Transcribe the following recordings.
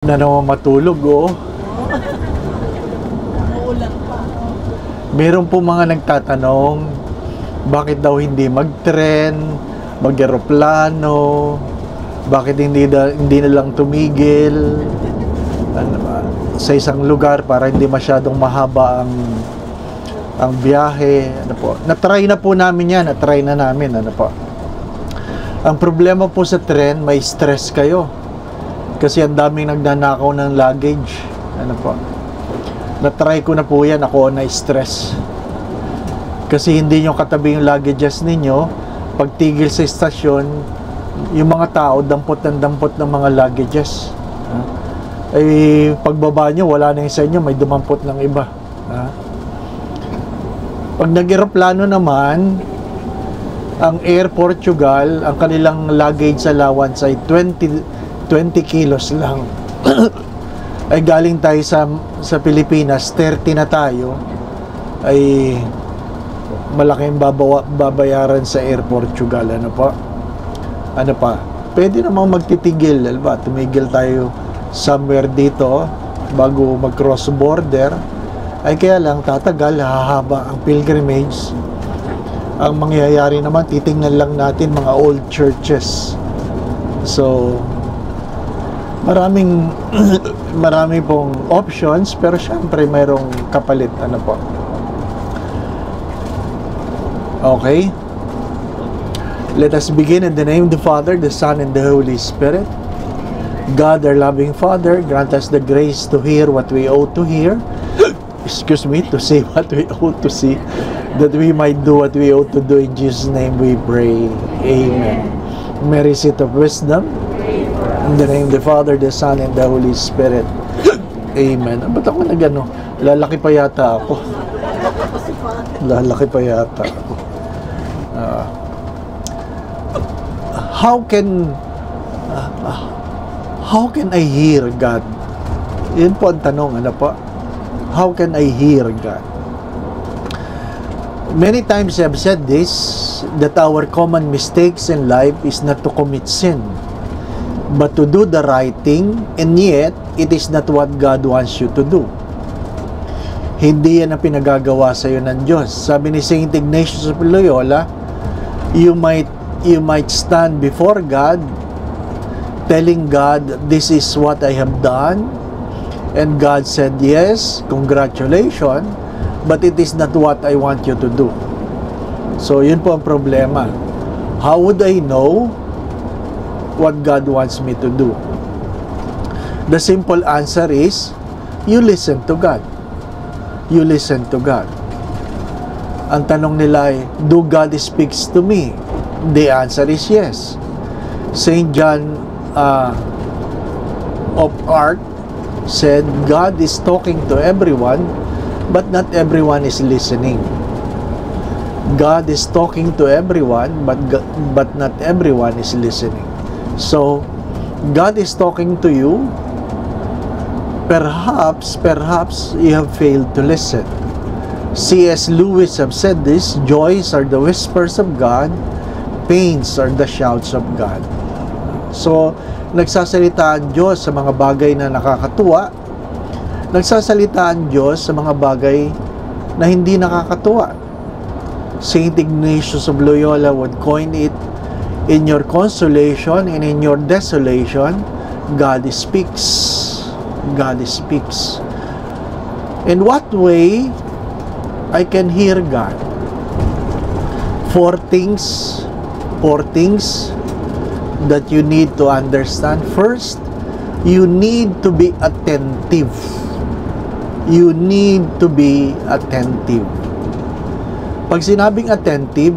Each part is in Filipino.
Na naman matulog, oh. Umuulan pa. Meron po mga nagtatanong, bakit daw hindi mag-tren, mag-aeroplano, bakit hindi na lang tumigil sa isang lugar para hindi masyadong mahaba ang biyahe. Ano po? Na-try na po namin yan, na-try na namin. Ano po? Ang problema po sa tren, may stress kayo. Kasi ang daming nagnanakaw ng luggage. Ano po? Na-try ko na po yan, ako na-stress. Kasi hindi nyo katabi yung luggages ninyo, pagtigil sa istasyon, yung mga tao, dampot ng mga luggages. Ay, pagbaba nyo, wala na yung sa inyo, may dumampot ng iba. Pag nag-aeroplano naman, ang Air Portugal, ang kanilang luggage allowance ay 20 kilos lang. Ay galing tayo sa Pilipinas, 30 na tayo, ay malaking babayaran sa Air Portugal. Ano pa? Pwede namang magtitigil, diba? Tumigil tayo somewhere dito bago mag-cross border. Ay kaya lang tatagal, hahaba ang pilgrimage. Ang mangyayari naman, titingnan lang natin mga old churches. So marami pong options, pero syempre mayroong kapalit. Ano po? Okay, let us begin in the name of the Father, the Son, and the Holy Spirit. God, our loving Father, grant us the grace to hear what we ought to hear. Excuse me, to see what we ought to see, that we might do what we ought to do. In Jesus' name we pray. Amen. Mary, seat of wisdom, in the name of the Father, the Son, and the Holy Spirit. Amen. Ba't ako nagano? Lalaki pa yata ako. Lalaki pa yata ako. How can I hear God? Yun po ang tanong. Ano po? How can I hear God? Many times I've said this, that our common mistakes in life is not to commit sin, but to do the right thing, and yet it is not what God wants you to do. Hindi yan ang pinagagawa sa iyo ng Diyos. Sabi ni Saint Ignatius of Loyola, you might stand before God telling God, this is what I have done, and God said, yes, congratulations, but it is not what I want you to do. So yun po ang problema. How would I know what God wants me to do? The simple answer is, you listen to God. You listen to God. Ang tanong nila ay, do God speaks to me? The answer is yes. Saint John of Arc said, God is talking to everyone, but not everyone is listening. God is talking to everyone, but not everyone is listening. So, God is talking to you. Perhaps you have failed to listen. C.S. Lewis have said this, joys are the whispers of God, pains are the shouts of God. So, nagsasalita ang Diyos sa mga bagay na nakakatuwa, nagsasalita ang Diyos sa mga bagay na hindi nakakatuwa. Saint Ignatius of Loyola would coin it, in your consolation and in your desolation, God speaks. God speaks. In what way I can hear God? Four things that you need to understand. First, you need to be attentive. You need to be attentive. Pag sinabing attentive,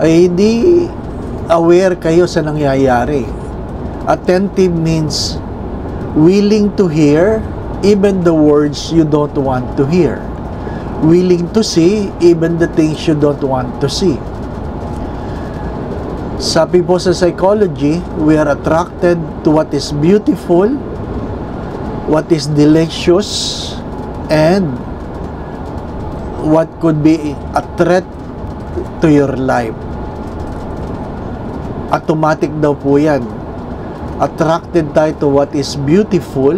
ay hindi aware kayo sa nangyayari. Attentive means willing to hear even the words you don't want to hear. Willing to see even the things you don't want to see. Sabi po sa psychology, we are attracted to what is beautiful, what is delicious, and what could be a threat to your life. Automatic daw po yan. Attracted tayo to what is beautiful,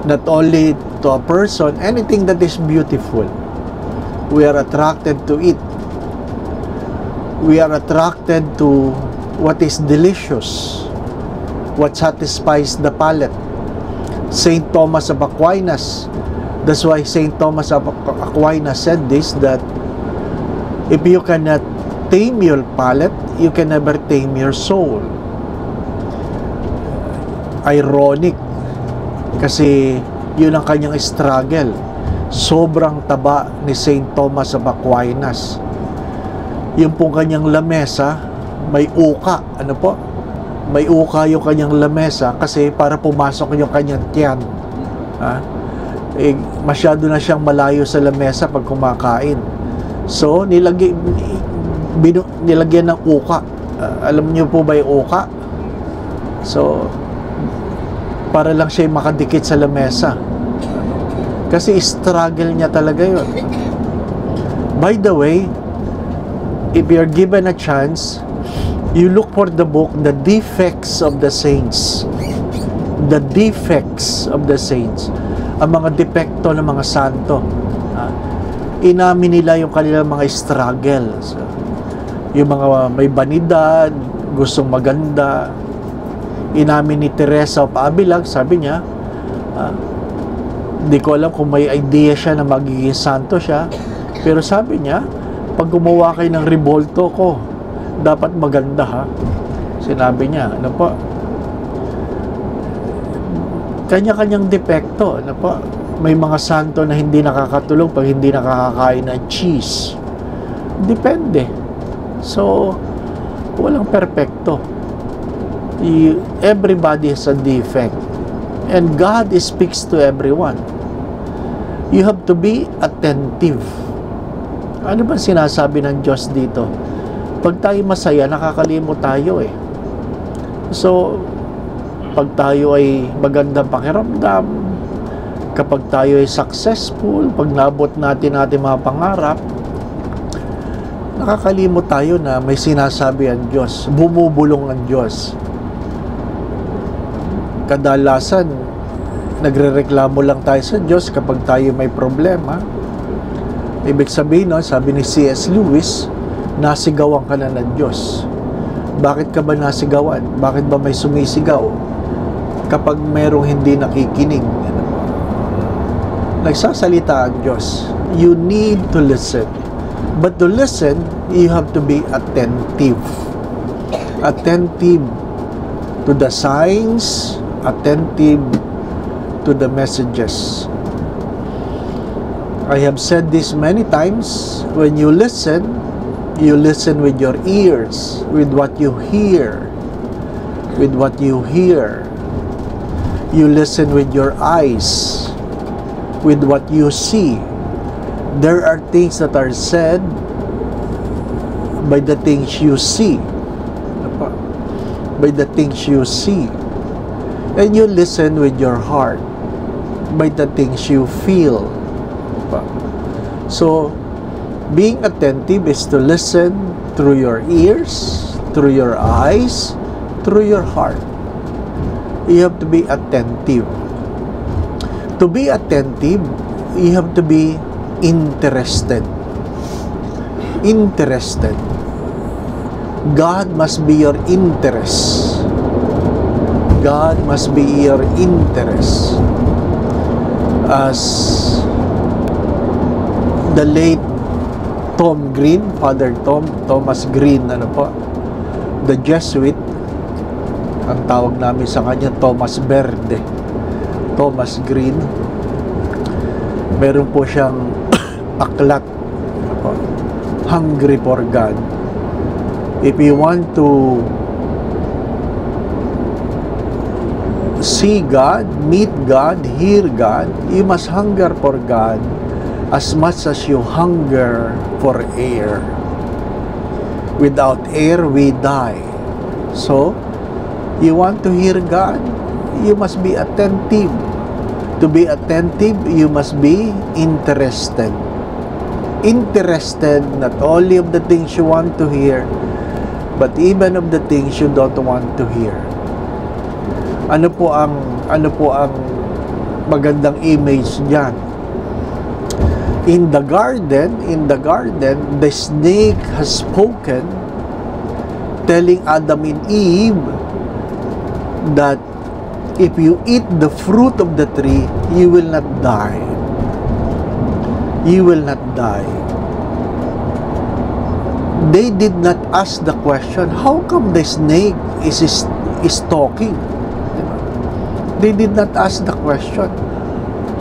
not only to a person, anything that is beautiful. We are attracted to it. We are attracted to what is delicious, what satisfies the palate. Saint Thomas of Aquinas, that's why Saint Thomas of Aquinas said this, that if you cannot tame your palate, you can never tame your soul. Ironic, kasi yun ang kanyang struggle. Sobrang taba ni Saint Thomas of Aquinas. Yung pong kanyang lamesa, may uka. Ano po? May uka yung kanyang lamesa kasi para pumasok yung kanyang tiyan. Masyado na siyang malayo sa lamesa pag kumakain. So, nilagyan ng uka. Alam niyo po ba yung uka? So, para lang siya makadikit sa lamesa. Kasi struggle niya talaga yun. By the way, if you're given a chance, you look for the book, The Defects of the Saints. The Defects of the Saints. Ang mga depekto ng mga santo. Inamin nila yung kanilang mga struggles. Yung mga may banidad, gustong maganda. Inamin ni Teresa of Avila, sabi niya, di ko alam kung may idea siya na magiging santo siya, pero sabi niya, pag gumawa kayo ng rebolto ko, dapat maganda ha. Sinabi niya, ano po? Kanya-kanyang depekto, ano po? May mga santo na hindi nakakatulog pag hindi nakakakain ng cheese. Depende. So, walang perpekto. Everybody has a defect. And God speaks to everyone. You have to be attentive. Ano ba sinasabi ng Diyos dito? Pag tayo masaya, nakakalimot tayo eh. So, pag tayo ay magandang pakiramdam, kapag tayo ay successful, pag nabot natin mga pangarap, nakakalimot tayo na may sinasabi ang Diyos, bumubulong ang Diyos. Kadalasan, nagrereklamo lang tayo sa Diyos kapag tayo may problema. Ibig sabihin, no, sabi ni C.S. Lewis, nasigawan ka na ng Diyos. Bakit ka ba nasigawan? Bakit ba may sumisigaw? Kapag merong hindi nakikinig, nagsasalita ang Diyos. You need to listen. But to listen, you have to be attentive. Attentive to the signs, attentive to the messages. I have said this many times. When you listen with your ears, with what you hear. With what you hear. You listen with your eyes, with what you see. There are things that are said by the things you see. By the things you see. And you listen with your heart by the things you feel. So, being attentive is to listen through your ears, through your eyes, through your heart. You have to be attentive. To be attentive, you have to be interested. Interested. God must be your interest. God must be your interest. As the late Tom Green, Father Thomas Green, the Jesuit, ang tawag namin sa kanya, Thomas Verde. Thomas Green, meron po siyang aklat, Hungry for God. If you want to see God, meet God, hear God, you must hunger for God as much as you hunger for air. Without air, we die. So, you want to hear God, you must be attentive. To be attentive, you must be interested. Interested not only of the things you want to hear, but even of the things you don't want to hear. Ano po ang magandang image diyan? In the garden, the snake has spoken, telling Adam and Eve that if you eat the fruit of the tree, you will not die. You will not die. They did not ask the question, how come the snake is talking? They did not ask the question,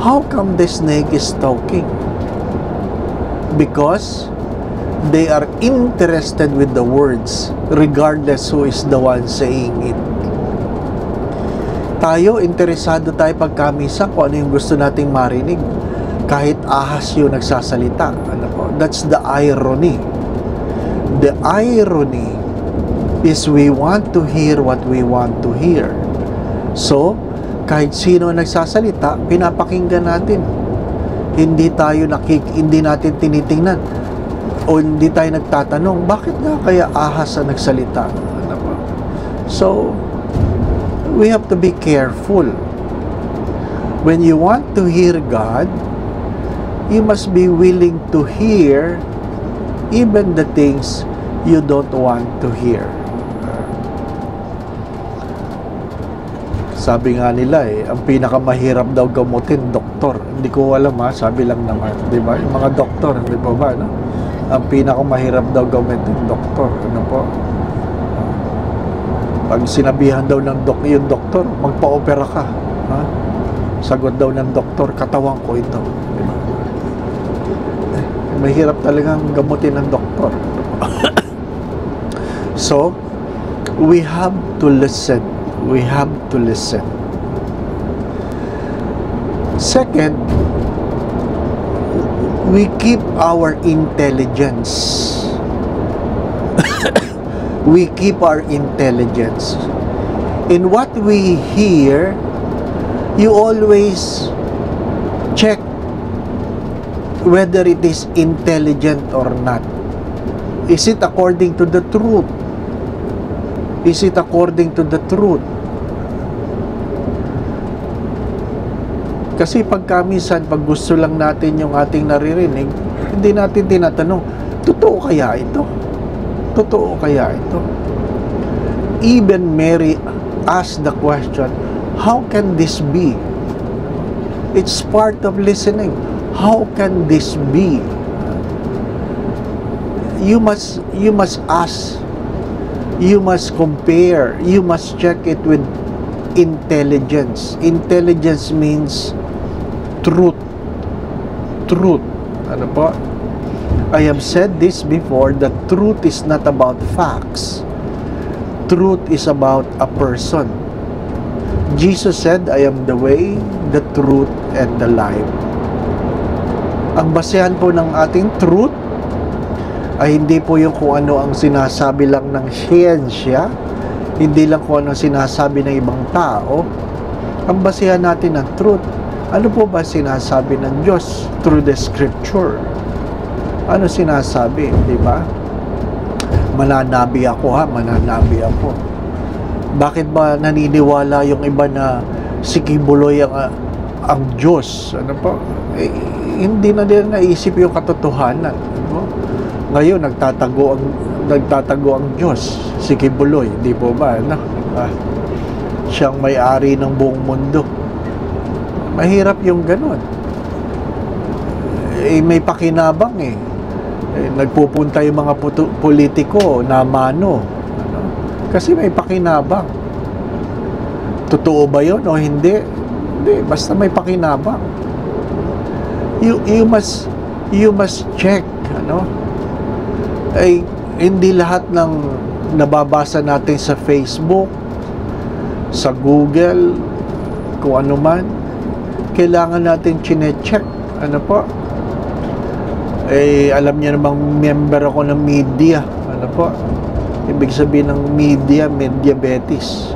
how come the snake is talking? Because they are interested with the words, regardless who is the one saying it. Tayo, interesado tayo pagkamisa kung ano yung gusto nating marinig. Kahit ahas yung nagsasalita. Ano po? That's the irony. The irony is we want to hear what we want to hear. So, kahit sino nagsasalita, pinapakinggan natin. Hindi natin tinitingnan o hindi tayo nagtatanong, bakit nga kaya ahas ang nagsalita? Ano po? So, we have to be careful. When you want to hear God, you must be willing to hear even the things you don't want to hear. Sabi nga nila ang pinakamahirap daw gamutin, doktor. Hindi ko alam sabi lang naman, di ba? Yung mga doktor, di ba no? Ang pinakamahirap daw gamutin, doktor. Ano po? Pag sinabihan daw ng yung doktor, magpa-opera ka. Ha? Sagot daw ng doktor, katawan ko ito. Di ba? Mahirap talagang gamutin ng doktor. So, we have to listen. We have to listen. Second, we keep our intelligence. We keep our intelligence. In what we hear, you always check whether it is intelligent or not. Is it according to the truth? Is it according to the truth? Kasi pagkamisan, pag gusto lang natin yung ating naririnig, hindi natin tinatanong, totoo kaya ito? Totoo kaya ito? Even Mary asked the question, how can this be? It's part of listening. How can this be? You must ask. You must compare. You must check it with intelligence. Intelligence means truth. Truth. Ano po? I have said this before, that truth is not about facts. Truth is about a person. Jesus said, I am the way, the truth, and the life. Ang basehan po ng ating truth ay hindi po yung kung ano ang sinasabi lang ng siyensya, hindi lang kung ano ang sinasabi ng ibang tao. Ang basehan natin ng truth, ano po ba sinasabi ng Diyos through the scripture? Ano sinasabi, di ba? Mananabi ako mananabi ako. Bakit ba naniniwala yung iba na si Kibuloy ang Diyos? Ano po? Hindi na nila naisip yung katotohanan. Ano? Ngayon, nagtatago ang Diyos, si Kibuloy, di po ba? Ano? Siyang may-ari ng buong mundo. Mahirap yung ganon. May pakinabang nagpupunta yung mga politiko na mano. Ano? Kasi may pakinabang. Totoo ba yun o hindi? Hindi, basta may pakinabang. You must check, ano? Hindi lahat ng nababasa natin sa Facebook, sa Google, kung ano man, kailangan natin chine-check. Ano po? Alam niyo namang member ako ng media. Ano po? Ibig sabihin ng media, diabetes.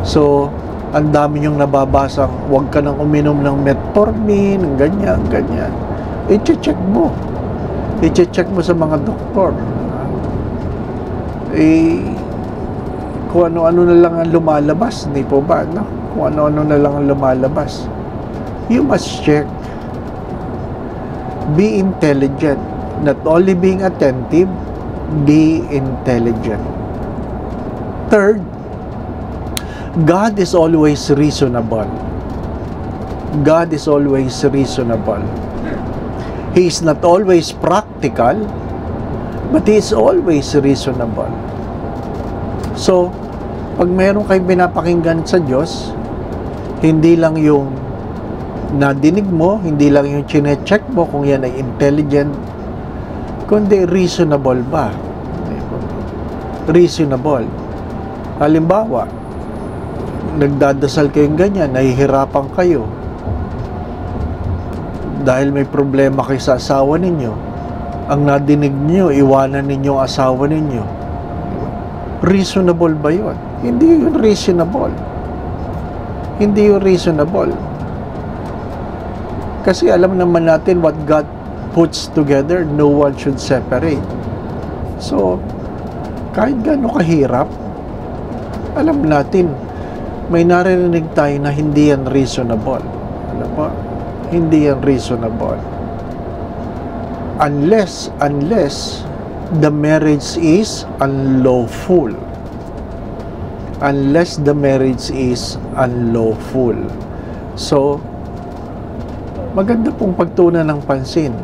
So, ang dami niyong nababasang, huwag ka nang uminom ng metformin, ganyan. I-check mo. I-check mo sa mga doktor. kung ano-ano na lang ang lumalabas, hindi po ba, no? Kung ano-ano na lang ang lumalabas. You must check. Be intelligent. Not only being attentive, be intelligent. Third, God is always reasonable. God is always reasonable. He is not always practical, but He is always reasonable. So, pag meron kayong pinapakinggan sa Diyos, hindi lang yung nadinig mo, hindi lang yung chine-check mo kung yan ay intelligent, kundi reasonable ba? Reasonable. Halimbawa, nagdadasal kayong ganyan, nahihirapan kayo dahil may problema kayo sa asawa ninyo. Ang nadinig niyo, iwanan ninyo ang asawa ninyo. Reasonable ba yun? Hindi yun reasonable. Hindi yun reasonable. Kasi alam naman natin what God puts together, no one should separate. So, kahit gaano kahirap, alam natin, may naririnig tayo na hindi yan reasonable. Ano ba? Hindi yan reasonable. Unless the marriage is unlawful. Unless the marriage is unlawful. So, maganda pong pagtuunan ng pansin.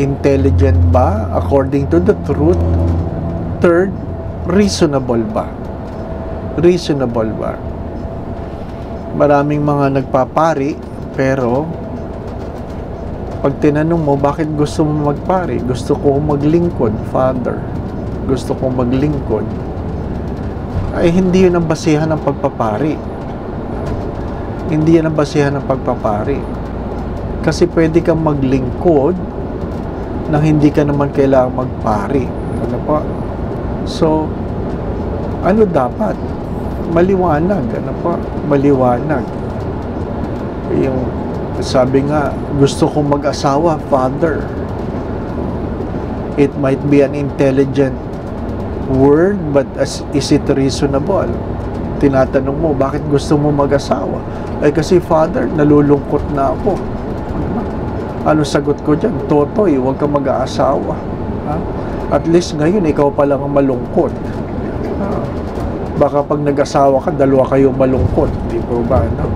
Intelligent ba according to the truth? Third, reasonable ba? Reasonable ba? Maraming mga nagpapari, pero pag tinanong mo, bakit gusto mo magpari? Gusto ko maglingkod, Father. Gusto ko maglingkod. Ay, hindi yun ang basihan ng pagpapari. Hindi yan ang basihan ng pagpapari. Kasi pwede kang maglingkod nang hindi ka naman kailangang magpari. Ano pa? So, ano dapat? Maliwanag. Ano pa? Maliwanag. Yung sabi nga, gusto kong mag-asawa, Father. It might be an intelligent word, but is it reasonable? Tinatanong mo, bakit gusto mo mag-asawa? Ay kasi, Father, nalulungkot na ako. Ano sagot ko dyan? Totoy, huwag ka mag-aasawa. Ha? At least ngayon, ikaw pa lang ang malungkot. Baka pag nag-asawa ka, dalawa kayong malungkot. Di po ba? No?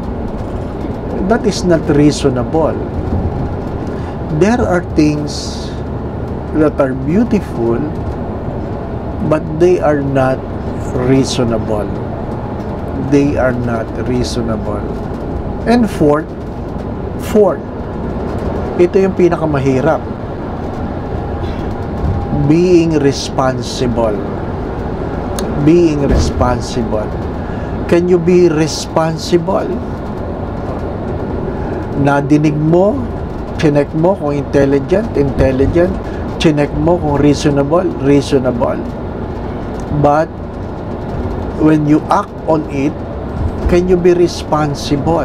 That is not reasonable. There are things that are beautiful, but they are not reasonable. They are not reasonable. And fourth, ito yung pinakamahirap. Being responsible. Being responsible. Can you be responsible? Nadinig mo, chinek mo kung intelligent, chinek mo kung reasonable. But when you act on it, can you be responsible?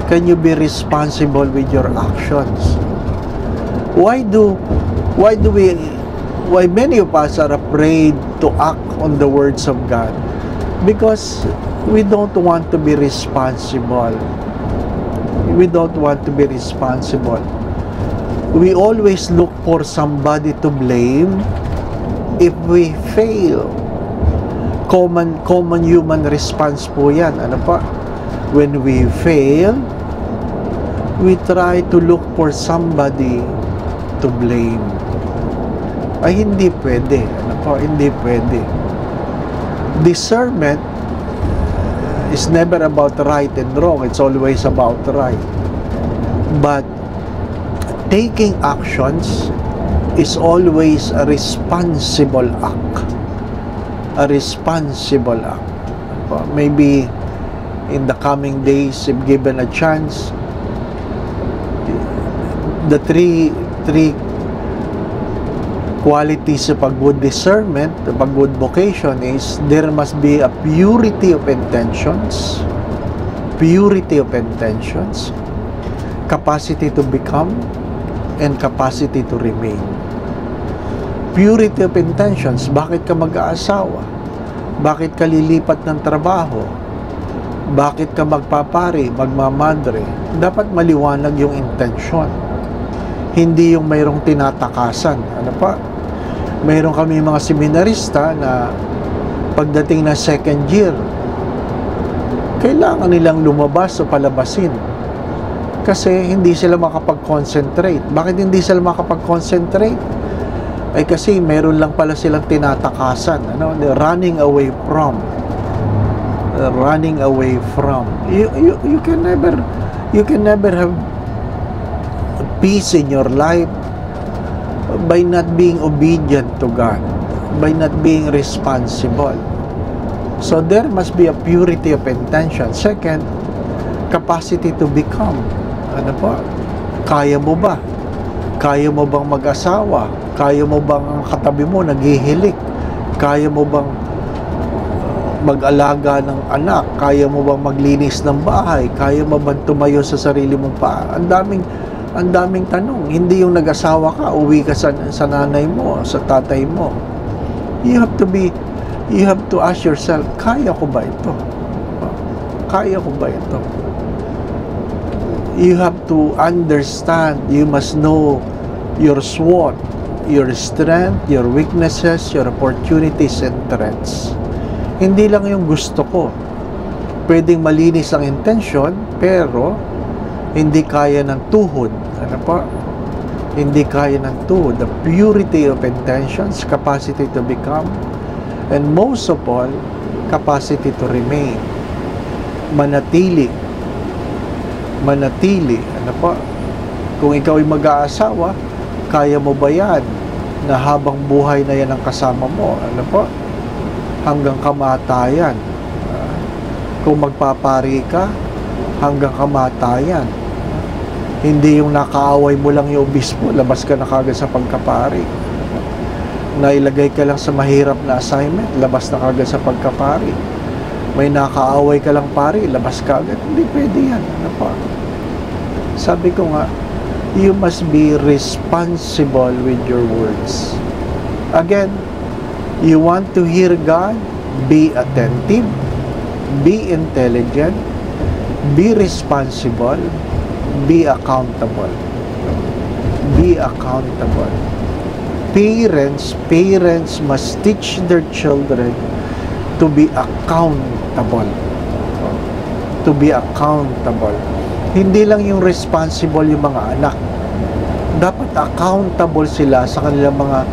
Can you be responsible with your actions? Why many of us are afraid to act on the words of God? Because we don't want to be responsible. We don't want to be responsible. We always look for somebody to blame if we fail. Common human response po yan. Ano pa? When we fail, we try to look for somebody to blame. Ay, hindi pwede. Ano po? Hindi pwede. Discernment is never about right and wrong. It's always about right. But taking actions is always a responsible act. A responsible act. Maybe in the coming days, if given a chance, the three qualities of a good discernment, of a good vocation is there must be a purity of intentions, capacity to become, and capacity to remain. Purity of intentions. Bakit ka mag-aasawa? Bakit ka lilipat ng trabaho? Bakit ka magpapari, magmamadre? Dapat maliwanag yung intention. Hindi yung mayroong tinatakasan. Ano pa? Mayroon kami mga seminarista na pagdating na second year, kailangan nilang lumabas o palabasin. Kasi hindi sila makapag-concentrate. Bakit hindi sila makapag-concentrate? Ay kasi meron lang pala silang tinatakasan. Ano? Running away from. Running away from. You can never have peace in your life by not being obedient to God, by not being responsible. So there must be a purity of intention. Second, capacity to become. Ano po? Kaya mo ba? Kaya mo bang mag-asawa? Kaya mo bang ang katabi mo naghihilik? Kaya mo bang mag-alaga ng anak? Kaya mo bang maglinis ng bahay? Kaya mo bang tumayo sa sarili mong paa? Ang daming tanong. Hindi yung nag-asawa ka, uwi ka sa nanay mo, sa tatay mo. You have to ask yourself, kaya ko ba ito? Kaya ko ba ito? You have to understand, you must know your SWOT, your strength, your weaknesses, your opportunities and threats. Hindi lang yung gusto ko. Pwedeng malinis ang intention, pero hindi kaya ng tuhod. Ano po? Hindi kaya ng tuhod. The purity of intentions, capacity to become, and most of all, capacity to remain. Manatili. Manatili. Ano po? Kung ikaw ay mag-aasawa, kaya mo ba yan na habang buhay na yan ang kasama mo? Ano po? Hanggang kamatayan. Kung magpapari ka, hanggang kamatayan. Hindi yung nakaaway mo lang yung obispo, labas ka na kagad sa pagkapari. Nailagay ka lang sa mahirap na assignment, labas na kagad sa pagkapari. May nakaaway ka lang pari, labas ka agad. Hindi pwede yan. Ano pa? Sabi ko nga, you must be responsible with your words. Again, you want to hear God, be attentive, be intelligent, be responsible, be accountable. Be accountable. Parents must teach their children to be accountable. To be accountable. Hindi lang yung responsible yung mga anak. Dapat accountable sila sa kanilang mga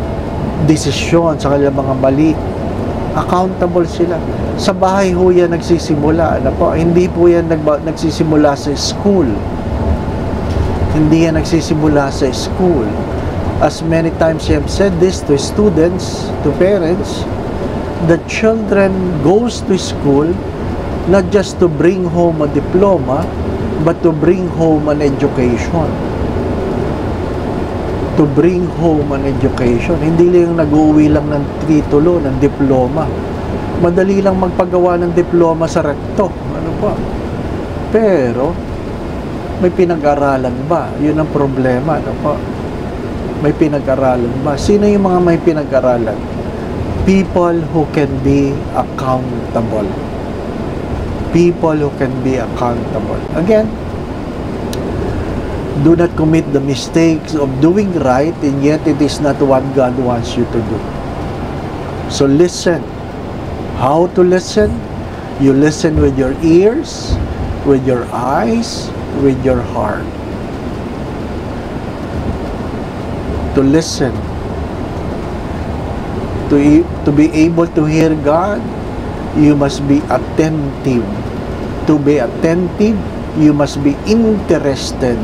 desisyon, sa kanilang mga mali. Accountable sila. Sa bahay ho yan nagsisimula. Ano po? Hindi po yan nagsisimula sa school. Hindi yan nagsisimula sa school. As many times I have said this to students, to parents, the children goes to school not just to bring home a diploma, but to bring home an education. To bring home an education. Hindi lang yung nag-uwi lang ng titulo, ng diploma. Madali lang magpagawa ng diploma sa rekto. Ano ba? Pero, may pinag-aralan ba? Yun ang problema. Ano ba? May pinag-aralan ba? Sino yung mga may pinag-aralan? People who can be accountable. People who can be accountable. Again, do not commit the mistakes of doing right and yet it is not what God wants you to do. So listen. How to listen? You listen with your ears, with your eyes, with your heart. To listen, to be able to hear God, you must be attentive. To be attentive, you must be interested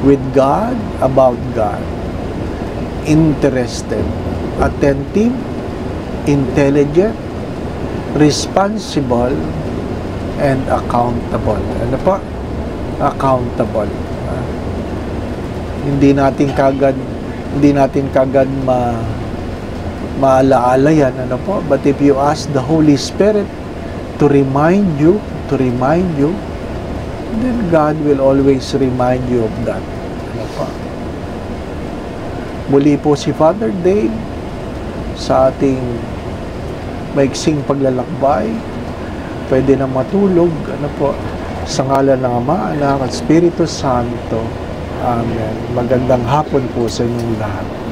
with God, about God. Interested, attentive, intelligent, responsible, and accountable. Ano po? Accountable. Hindi natin kagad maalaala yan, ano po? But if you ask the Holy Spirit to remind you, then God will always remind you of that. Ano po? Muli po si Father Dave, sa ating maiksing paglalakbay. Pwede na matulog. Ano po? Sa ngalan ng Ama, Anak at Espiritu Santo. Amen. Magandang hapon po sa inyong lahat.